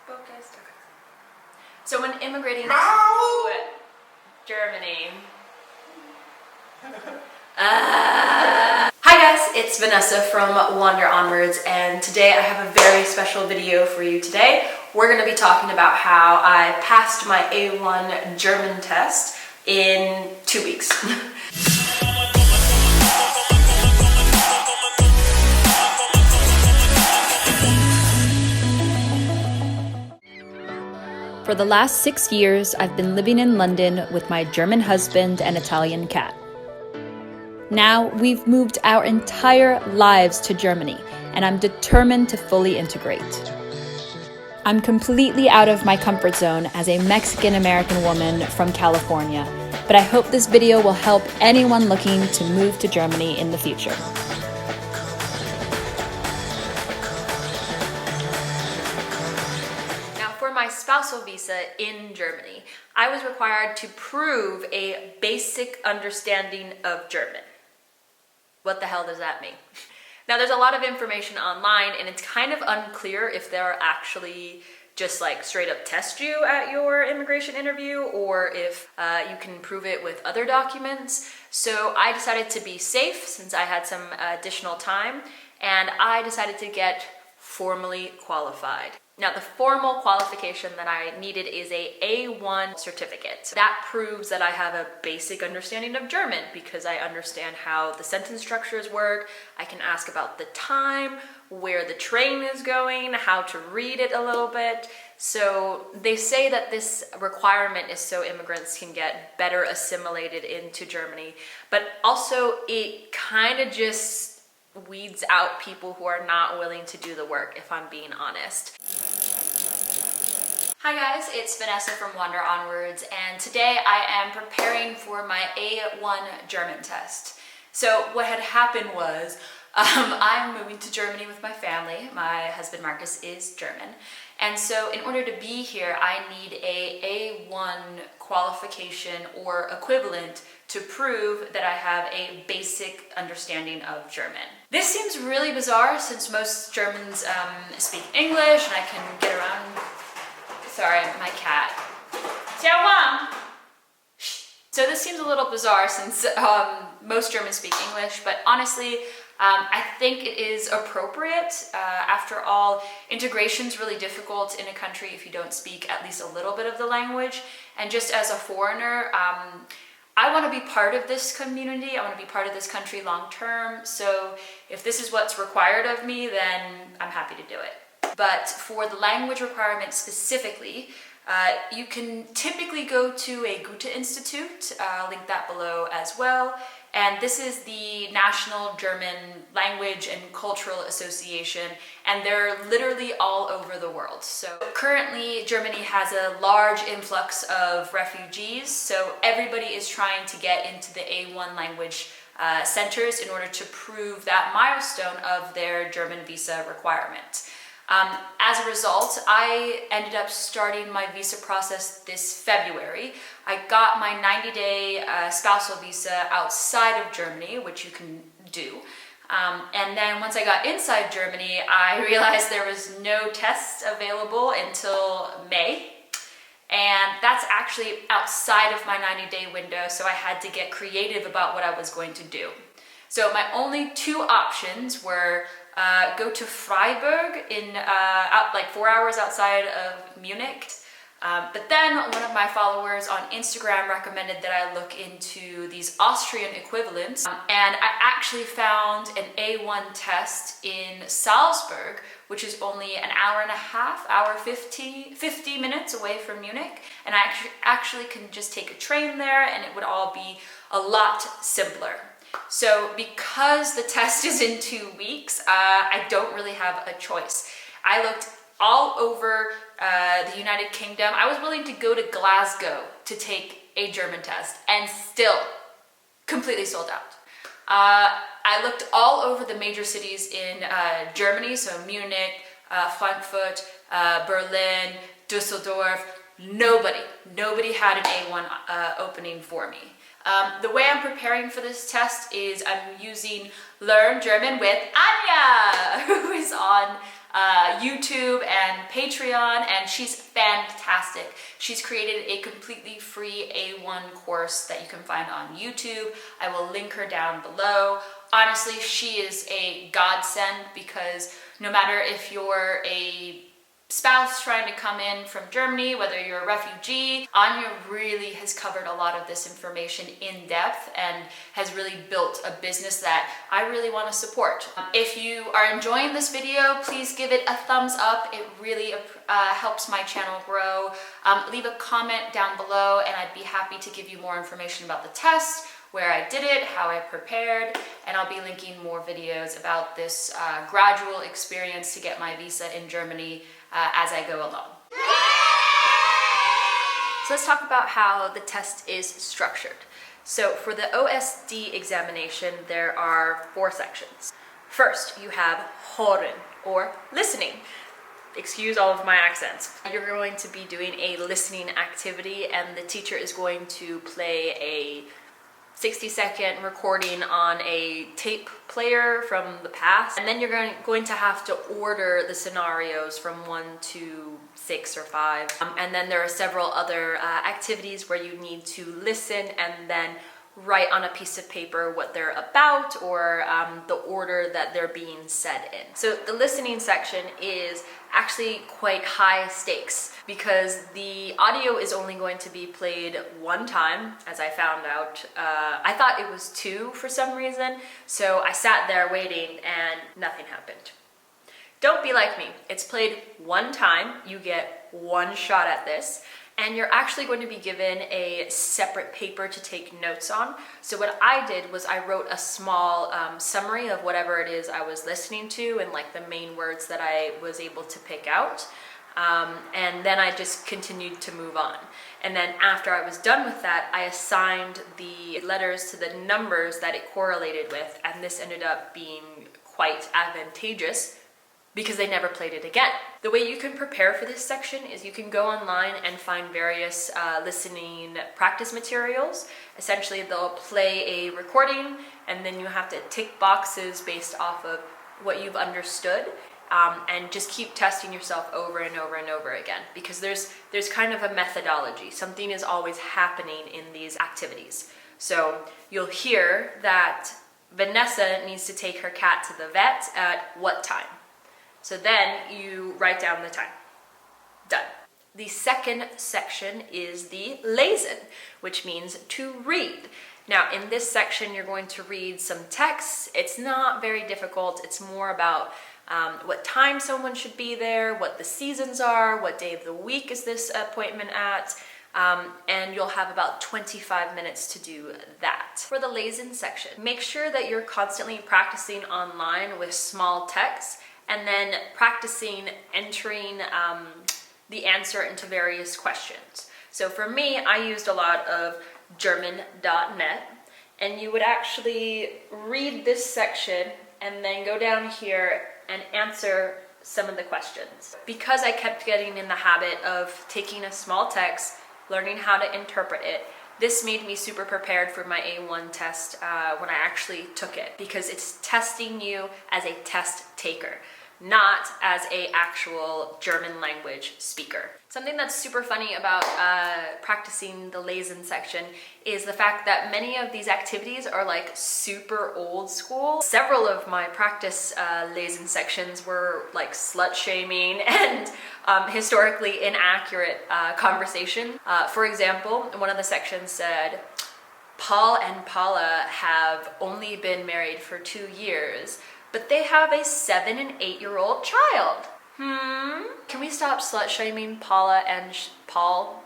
Focused. Okay. So when immigrating to Germany... Hi guys, it's Vanessa from Wander Onwards, and today I have a very special video for you today. We're going to be talking about how I passed my A1 German test in 2 weeks. For the last 6 years, I've been living in London with my German husband and Italian cat. Now, we've moved our entire lives to Germany, and I'm determined to fully integrate. I'm completely out of my comfort zone as a Mexican-American woman from California, but I hope this video will help anyone looking to move to Germany in the future. For my spousal visa in Germany, I was required to prove a basic understanding of German. What the hell does that mean? Now, there's a lot of information online, and it's kind of unclear if they're actually just like straight up test you at your immigration interview, or if you can prove it with other documents. So I decided to be safe since I had some additional time, and I decided to get formally qualified. Now, the formal qualification that I needed is a A1 certificate. That proves that I have a basic understanding of German because I understand how the sentence structures work. I can ask about the time, where the train is going, how to read it a little bit. So they say that this requirement is so immigrants can get better assimilated into Germany, but also it kind of just weeds out people who are not willing to do the work, if I'm being honest. Hi guys, it's Vanessa from Wander Onwards, and today I am preparing for my A1 German test. So what had happened was, I'm moving to Germany with my family. My husband Marcus is German. And so in order to be here, I need a A1 qualification or equivalent to prove that I have a basic understanding of German. This seems really bizarre since most Germans speak English and I can get around. Sorry, my cat. Xiaowang! So this seems a little bizarre since most Germans speak English, but honestly, I think it is appropriate. After all, integration is really difficult in a country if you don't speak at least a little bit of the language. And just as a foreigner, I want to be part of this community. I want to be part of this country long term. So if this is what's required of me, then I'm happy to do it. But for the language requirement specifically, you can typically go to a Goethe Institute, I'll link that below as well. And this is the National German Language and Cultural Association, and they're literally all over the world. So currently, Germany has a large influx of refugees, so everybody is trying to get into the A1 language centers in order to prove that milestone of their German visa requirement. As a result, I ended up starting my visa process this February. I got my 90-day spousal visa outside of Germany, which you can do. And then once I got inside Germany, I realized there was no tests available until May. And that's actually outside of my 90-day window, so I had to get creative about what I was going to do. So my only two options were go to Freiburg in like 4 hours outside of Munich. But then one of my followers on Instagram recommended that I look into these Austrian equivalents. And I actually found an A1 test in Salzburg, which is only an hour and a half, hour 50 minutes away from Munich. And I actually can just take a train there and it would all be a lot simpler. So because the test is in 2 weeks, I don't really have a choice. I looked all over the United Kingdom. I was willing to go to Glasgow to take a German test and still completely sold out. I looked all over the major cities in Germany, so Munich, Frankfurt, Berlin, Düsseldorf. Nobody had an A1 opening for me. The way I'm preparing for this test is I'm using Learn German with Anya, who is on YouTube and Patreon, and she's fantastic. She's created a completely free A1 course that you can find on YouTube. I will link her down below. Honestly, she is a godsend because no matter if you're a spouse trying to come in from Germany, whether you're a refugee, Anya really has covered a lot of this information in depth and has really built a business that I really want to support. If you are enjoying this video, please give it a thumbs up. It really helps my channel grow. Leave a comment down below and I'd be happy to give you more information about the test, where I did it, how I prepared, and I'll be linking more videos about this gradual experience to get my visa in Germany as I go along. So let's talk about how the test is structured. So for the OSD examination, there are 4 sections. First, you have hören, or listening. Excuse all of my accents. You're going to be doing a listening activity, and the teacher is going to play a 60-second recording on a tape player from the past, and then you're going to have to order the scenarios from 1 to 6 or 5, and then there are several other activities where you need to listen and then write on a piece of paper what they're about, or the order that they're being said in. So the listening section is actually quite high stakes because the audio is only going to be played 1 time, as I found out. I thought it was 2 for some reason, so I sat there waiting and nothing happened. Don't be like me. It's played 1 time. You get 1 shot at this. And you're actually going to be given a separate paper to take notes on. So what I did was I wrote a small summary of whatever it is I was listening to and like the main words that I was able to pick out. And then I just continued to move on. And then after I was done with that, I assigned the letters to the numbers that it correlated with. And this ended up being quite advantageous because they never played it again. The way you can prepare for this section is you can go online and find various listening practice materials. Essentially, they'll play a recording and then you have to tick boxes based off of what you've understood, and just keep testing yourself over and over and over again, because there's kind of a methodology. Something is always happening in these activities. So you'll hear that Vanessa needs to take her cat to the vet at what time? So then you write down the time. Done. The second section is the lesen, which means to read. Now in this section you're going to read some texts. It's not very difficult. It's more about what time someone should be there, what the seasons are, what day of the week is this appointment at, and you'll have about 25 minutes to do that. For the lesen section, make sure that you're constantly practicing online with small texts, and then practicing entering the answer into various questions. So for me, I used a lot of German.net, and you would actually read this section and then go down here and answer some of the questions. Because I kept getting in the habit of taking a small text, learning how to interpret it, this made me super prepared for my A1 test when I actually took it, because it's testing you as a test taker, not as a actual German language speaker. Something that's super funny about practicing the lesen section is the fact that many of these activities are like super old school. Several of my practice lesen sections were like slut shaming and historically inaccurate conversation. For example, one of the sections said, Paul and Paula have only been married for 2 years, but they have a 7 and 8-year-old child. Can we stop slut shaming Paula and Paul?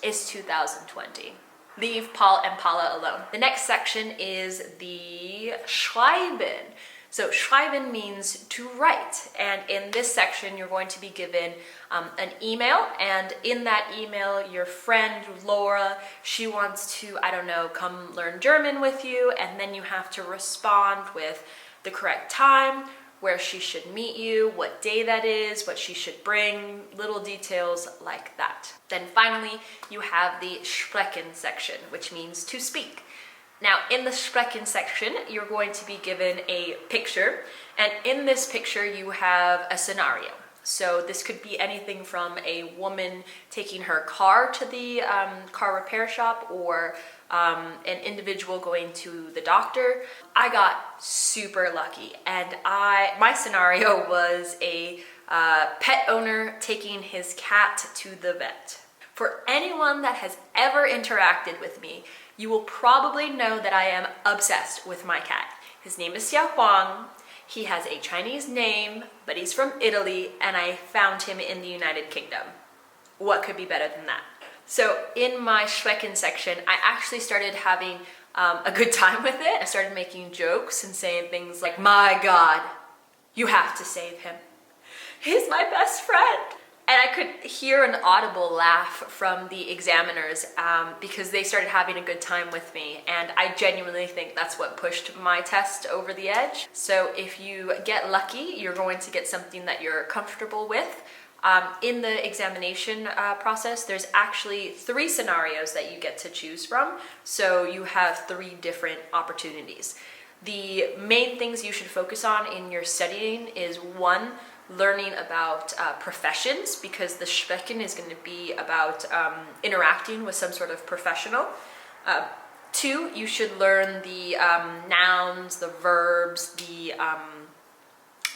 It's 2020. Leave Paul and Paula alone. The next section is the schreiben. So schreiben means to write, and in this section you're going to be given an email, and in that email your friend Laura, she wants to, I don't know, come learn German with you, and then you have to respond with the correct time, where she should meet you, what day that is, what she should bring, little details like that. Then finally, you have the sprechen section, which means to speak. Now, in the sprechen section, you're going to be given a picture, And in this picture, you have a scenario. So this could be anything from a woman taking her car to the car repair shop, or an individual going to the doctor. I got super lucky, and my scenario was a pet owner taking his cat to the vet. For anyone that has ever interacted with me, you will probably know that I am obsessed with my cat. His name is Xiao Huang. He has a Chinese name, but he's from Italy, and I found him in the United Kingdom. What could be better than that? So in my Schwecken section, I actually started having a good time with it. I started making jokes and saying things like, "My God, you have to save him. He's my best friend." And I could hear an audible laugh from the examiners because they started having a good time with me. And I genuinely think that's what pushed my test over the edge. So if you get lucky, you're going to get something that you're comfortable with. In the examination process, there's actually 3 scenarios that you get to choose from. So you have 3 different opportunities. The main things you should focus on in your studying is 1, learning about professions, because the Schwecken is going to be about interacting with some sort of professional. 2, you should learn the nouns, the verbs, the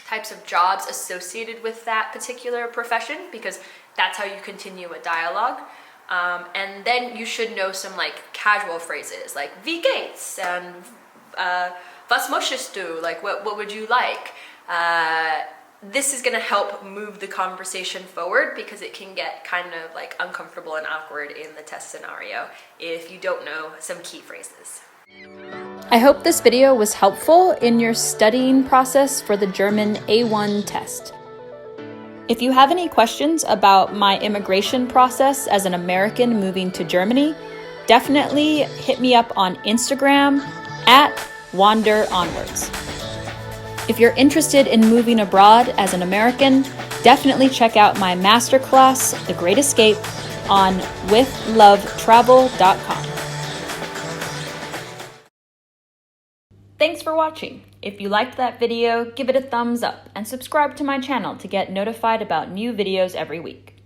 types of jobs associated with that particular profession, because that's how you continue a dialogue. And then you should know some like casual phrases like "Wie geht's?" and "Was möchtest du?" Like what would you like? This is going to help move the conversation forward, because it can get kind of like uncomfortable and awkward in the test scenario if you don't know some key phrases. I hope this video was helpful in your studying process for the German A1 test. If you have any questions about my immigration process as an American moving to Germany, definitely hit me up on Instagram @WanderOnwards. If you're interested in moving abroad as an American, definitely check out my masterclass, The Great Escape, on withlovetravel.com. Thanks for watching. If you liked that video, give it a thumbs up and subscribe to my channel to get notified about new videos every week.